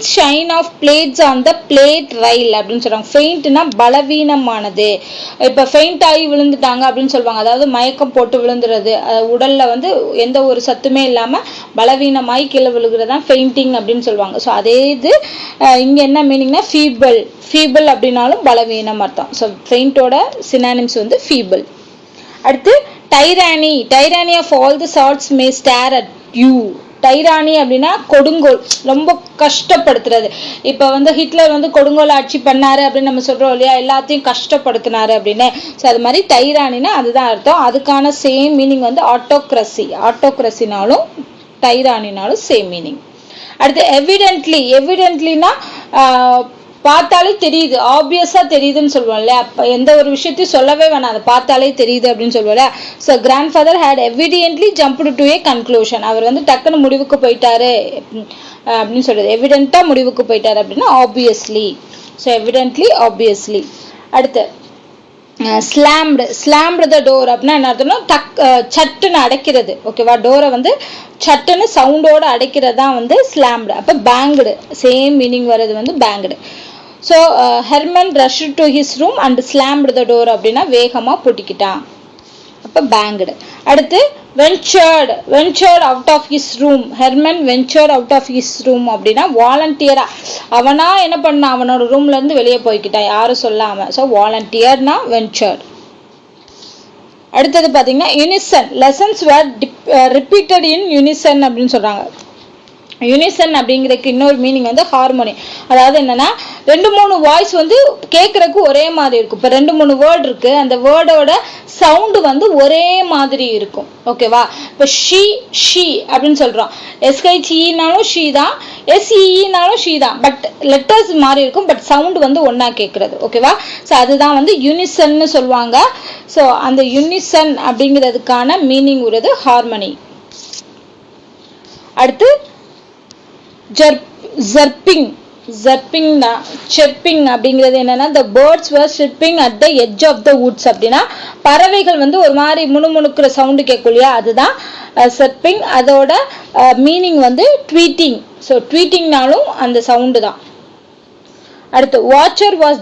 Faint shine of blades on the blade rail அப்படின்னு சொல்றாங்க. ஃபெயிண்ட்னா பலவீனமானது. இப்போ ஃபெயிண்ட் ஆகி விழுந்துட்டாங்க அப்படின்னு சொல்லுவாங்க. அதாவது மயக்கம் போட்டு விழுந்துறது, உடல்ல வந்து எந்த ஒரு சத்துமே இல்லாமல் பலவீனமாய் கீழே விழுகிறதான் ஃபெயிண்டிங் அப்படின்னு சொல்லுவாங்க. ஸோ அதே இது இங்கே என்ன மீனிங்னா ஃபீபிள். ஃபீபிள் அப்படின்னாலும் பலவீனம் அர்த்தம். ஸோ ஃபெயிண்டோட சினானிம்ஸ் வந்து ஃபீபிள். அடுத்து tyranny. Tyranny of all the charts may stare at you. Tyranny அப்படின்னா கொடுங்கோல், ரொம்ப கஷ்டப்படுத்துறது. இப்போ வந்து ஹிட்லர் வந்து கொடுங்கோல் ஆட்சி பண்ணாரு அப்படின்னு நம்ம சொல்றோம் இல்லையா, எல்லாத்தையும் கஷ்டப்படுத்தினாரு அப்படின்னு. ஸோ அது மாதிரி டைரானினா அதுதான் அர்த்தம். அதுக்கான சேம் மீனிங் வந்து ஆட்டோக்ரஸி. ஆட்டோக்ரஸினாலும் டைரானினாலும் சேம் மீனிங். அடுத்து எவிடென்ட்லி. எவிடென்ட்லினா பார்த்தாலே தெரியுது, ஆப்வியஸா தெரியுதுன்னு சொல்லுவோம் இல்லையா. அப்போ எந்த ஒரு விஷயத்தையும் சொல்லவே வேணாம், அதை பார்த்தாலே தெரியுது அப்படின்னு சொல்லுவோம்ல. So grandfather had evidently jumped to a conclusion. அவர் வந்து டக்குன்னு முடிவுக்கு போயிட்டாரு அப்படின்னு சொல்றது. எவிடென்ட்டா முடிவுக்கு போயிட்டாரு அப்படின்னா ஆப்வியஸ்லி. So evidently, obviously. அடுத்து ஸ்லாம்டு. ஸ்லாம்டு த டோர் அப்படின்னா என்ன அர்த்தம்னா சட்டுன்னு அடைக்கிறது. ஓகேவா, டோரை வந்து சட்டுன்னு சவுண்டோட அடைக்கிறது தான் வந்து ஸ்லாம்டு. அப்போ பேங்குடு, சேம் மீனிங் வர்றது வந்து banged. So Herman rushed to his room and slammed the door அப்படின்னா வேகமாக பூட்டிக்கிட்டான். அப்போ பேங்குடு. அடுத்து ventured. Ventured out of his room. Herman ventured out of his room அப்படின்னா வாலண்டியரா அவனா என்ன பண்ணான், அவனோட ரூம்ல இருந்து வெளியே போய்கிட்டான் யாரும் சொல்லாம. ஸோ வாலண்டியர்னா வென்ச்சர்டு. அடுத்தது பார்த்தீங்கன்னா unison. Lessons were repeated in unison அப்படின்னு சொல்றாங்க. யூனிசன் அப்படிங்கிறதுக்கு இன்னொரு மீனிங் வந்து ஹார்மோனி. அதாவது என்னன்னா 2-3 வாய்ஸ் வந்து கேட்கறதுக்கு ஒரே மாதிரி இருக்கும். இப்போ 2-3 வேர்டு இருக்கு, அந்த வேர்டோட சவுண்டு வந்து ஒரே மாதிரி இருக்கும். ஓகேவா, இப்போ ஷீ ஷீ அப்படின்னு சொல்றோம். எஸ்ஹெச்இனாலும் ஷீ தான், எஸ்இஇனாலும் ஷீ தான். பட் லெட்டர்ஸ் மாறி இருக்கும், பட் சவுண்டு வந்து ஒன்னா கேட்கறது. ஓகேவா, ஸோ அதுதான் வந்து யூனிசன்னு சொல்லுவாங்க. ஸோ அந்த யூனிசன் அப்படிங்கிறதுக்கான மீனிங் வருது ஹார்மனி. அடுத்து ஜர்பிங். ஜர்பிங்னா செர்பிங் அப்படிங்கிறது என்னன்னா the birds were chirping at the edge of the woods அப்படின்னா பறவைகள் வந்து ஒரு மாதிரி முணுமுணுக்கிற சவுண்டு கேட்கும் இல்லையா, அதுதான் செர்பிங். அதோட மீனிங் வந்து ட்வீட்டிங். ஸோ ட்வீட்டிங்னாலும் அந்த சவுண்டு தான். அடுத்து வாட்சர் வாஸ்